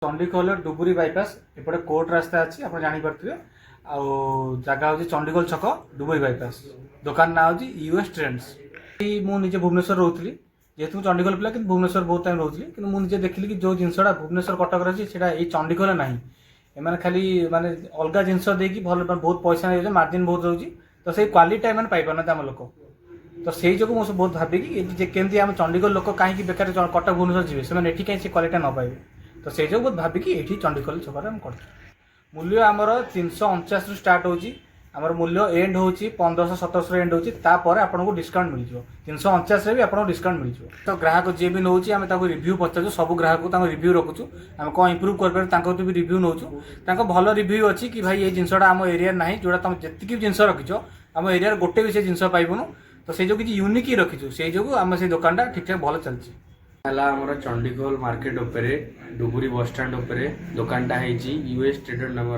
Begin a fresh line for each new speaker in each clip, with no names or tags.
Chandikhol डुबुरी bypass एपटे court रास्ता अच्छी आप जापे जगह हूँ चंडीखोल छक डुबुरी बाईपास दुकान ना हूँ यूएस ट्रेंड्स। मुझे भुवनेश्वर रोली जेहतु मुझे चंडीखोल पिला कि भुवनेश्वर बहुत टाइम रोली कि मुझे देखिली कि जो जिनसा भुवनेश्वर कटक रही है चंडीखोल ना एम खाली माने अलग जिनस देकी भल बहुत पैसा नहीं मार्जिन बहुत रोचे तो से क्वालिटी एम पाइपार आम लोक तो से जो मुझे बहुत भाविकी केमती आम चंडीगढ़ लोक कहीं बेकार कटक भुवनेश्वर जी से ये कहीं क्वालिटी न पाइबे तो से जो बहुत भाविकी ये चंडीखोल छक कर मूल्य आमर 349 रु स्टार्ट होची आमर मूल्य एंड होची 1500-1700 एंड होची तापर आपको डिस्काउंट मिल जाओ 349 रे भी आपको डिस्काउंट मिल जाओ। तो ग्राहक जी भी नौ आम रिव्यू पचारू सब ग्राहक को रिव्यू रखुचु आम कौन इम्प्रूव कर भी रिव्यू नौ भल रिव्यू अच्छी कि भाई ये जिनसा आम एरिया ना जोड़ा तुम जी जिन रखिच आम एरिया गोटे भी से जिन पाइबुनु तो से जो किसी यूनिक ही रखीचु से जो आम से दुकान ठीक ठाक भल चलती
आमर चंडीखोल मार्केट उपरे डुबुरी बस स्टैंड उपरे दुकानटा है यूएस ट्रेडर नाम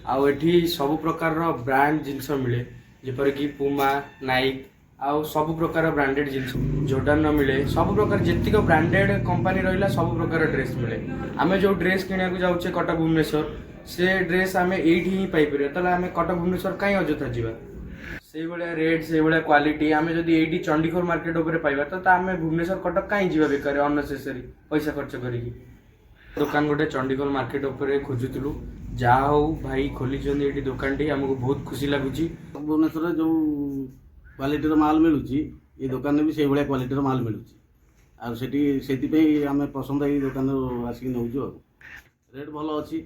आठी सब प्रकार ब्रांड जिनस मिले जेपर कि पुमा नाइक आउ सब प्रकार ब्रांडेड जिनस जॉर्डन मिले सब प्रकार जितक ब्रांडेड कंपनी रहा सब प्रकार ड्रेस मिले आम जो ड्रेस किणा जाऊे कटक भुवनेश्वर से ड्रेस आम एठी ही पाइपर तेल आम कटक भुवनेश्वर कहीं अଯଥା जावा से भाया रेट से भाया क्वालिटी आम जब ये चंडीखोल मार्केट उपर पाइबा तो आम भुवनेश्वर कटक कहीं जावा बेकार अननेसेसरी पैसा खर्च करी दुकान गोटे चंडीखोल मार्केट उपर खोजुलु जहा हो भाई खोली ये दुकान टी आमको बहुत खुशी लगुच।
भुवनेश्वर जो क्वालिटीर माल मिलूँ ये दुकान भी से भाया क्वालिटीर माल मिलूँ आम पसंद ये दुकान आसिक नौ रेट भल अच्छी